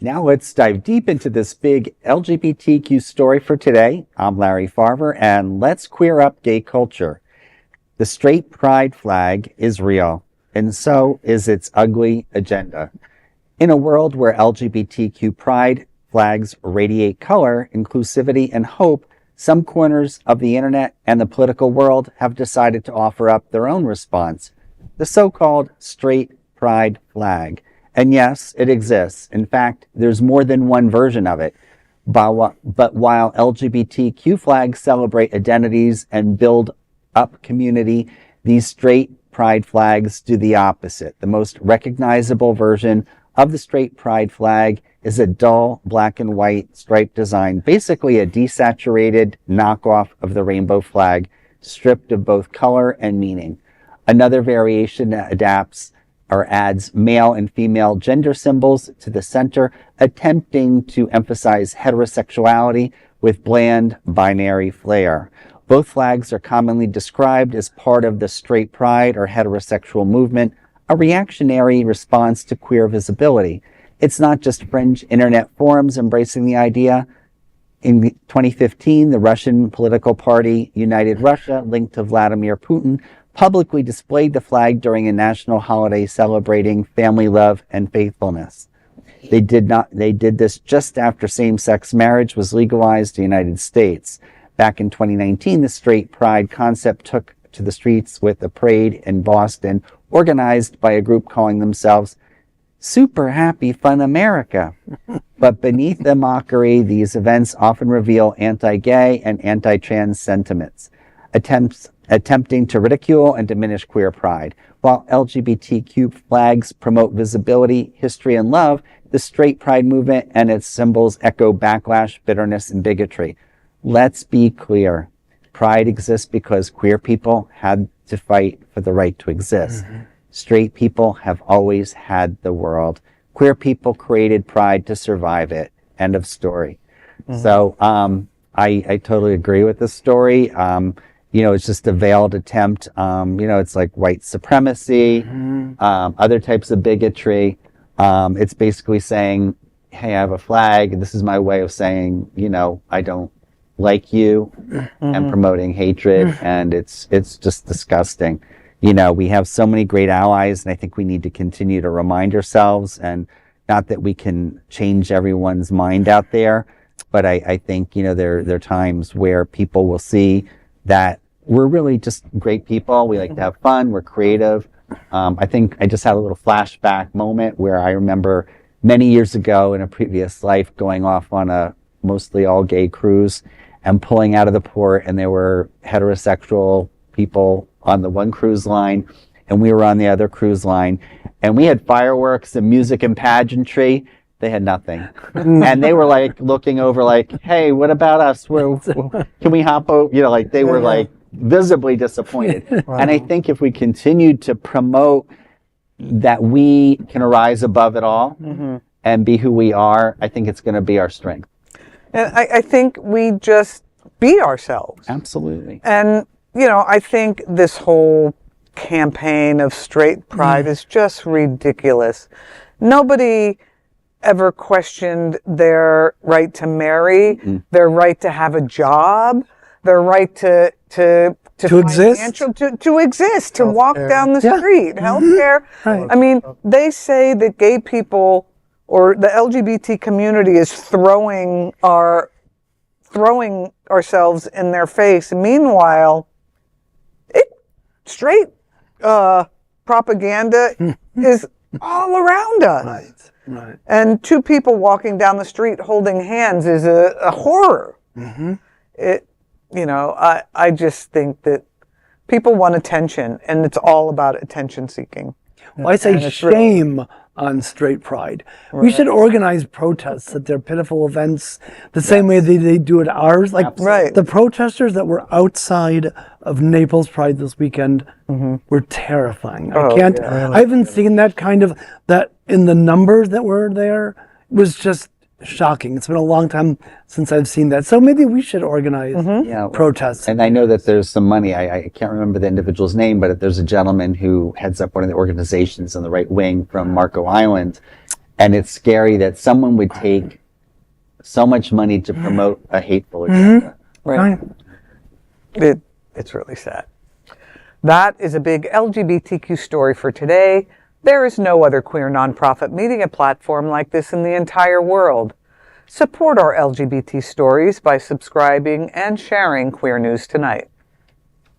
Now let's dive deep into this big LGBTQ story for today. I'm Larry Farver, and let's queer up gay culture. The straight pride flag is real, and so is its ugly agenda. In a world where LGBTQ pride flags radiate color, inclusivity, and hope, some corners of the internet and the political world have decided to offer up their own response, the so-called straight pride flag. And yes, it exists. In fact, there's more than one version of it. But while LGBTQ flags celebrate identities and build up community, these straight pride flags do the opposite. The most recognizable version of the straight pride flag is a dull black and white striped design, basically a desaturated knockoff of the rainbow flag, stripped of both color and meaning. Another variation adapts or adds male and female gender symbols to the center, attempting to emphasize heterosexuality with bland binary flair. Both flags are commonly described as part of the straight pride or heterosexual movement, a reactionary response to queer visibility. It's not just fringe internet forums embracing the idea. In 2015, the Russian political party United Russia, linked to Vladimir Putin, publicly displayed the flag during a national holiday celebrating family love and faithfulness. They did this just after same-sex marriage was legalized in the United States. Back in 2019, the straight pride concept took to the streets with a parade in Boston, organized by a group calling themselves Super Happy Fun America. But beneath the mockery, these events often reveal anti-gay and anti-trans sentiments, attempting to ridicule and diminish queer pride. While LGBTQ flags promote visibility, history, and love, the straight pride movement and its symbols echo backlash, bitterness, and bigotry. Let's be clear. Pride exists because queer people had to fight for the right to exist. Mm-hmm. Straight people have always had the world. Queer people created pride to survive it. End of story. Mm-hmm. So I totally agree with this story. It's just a veiled attempt. It's like white supremacy, mm-hmm. Other types of bigotry. It's basically saying, hey, I have a flag. This is my way of saying, I don't like you, mm-hmm. and promoting hatred. Mm-hmm. And it's just disgusting. We have so many great allies, and I think we need to continue to remind ourselves, and not that we can change everyone's mind out there, but I think, there are times where people will see that we're really just great people. We like to have fun. We're creative. I think I just had a little flashback moment where I remember many years ago in a previous life going off on a mostly all gay cruise and pulling out of the port, and there were heterosexual people on the one cruise line, and we were on the other cruise line, and we had fireworks and music and pageantry. They had nothing. And they were like looking over like, hey, what about us? Can we hop over? They were like visibly disappointed. Wow. And I think if we continued to promote that we can arise above it all, mm-hmm. and be who we are, I think it's going to be our strength. And I think we just be ourselves. Absolutely. And I think this whole campaign of straight pride is just ridiculous. Nobody ever questioned their right to marry, mm-hmm. their right to have a job, their right to exist, to exist, to walk down the street, healthcare. Right. I mean, they say that gay people or the LGBT community is throwing ourselves in their face. Meanwhile, straight propaganda is all around us. Right. And two people walking down the street holding hands is a horror. Mm-hmm. I just think that people want attention, and it's all about attention seeking. Well, I say shame on straight pride. Right. We should organize protests at their pitiful events the same way they do at ours. Like the protesters that were outside of Naples Pride this weekend, mm-hmm. were terrifying. I haven't seen that in the numbers that were there. It was just shocking. It's been a long time since I've seen that. So maybe we should organize protests. And I know that there's some money. I can't remember the individual's name, but there's a gentleman who heads up one of the organizations on the right wing from Marco Island. And it's scary that someone would take so much money to promote a hateful agenda. Right. It's really sad. That is a big LGBTQ story for today. There is no other queer nonprofit media platform like this in the entire world. Support our LGBT stories by subscribing and sharing Queer News Tonight.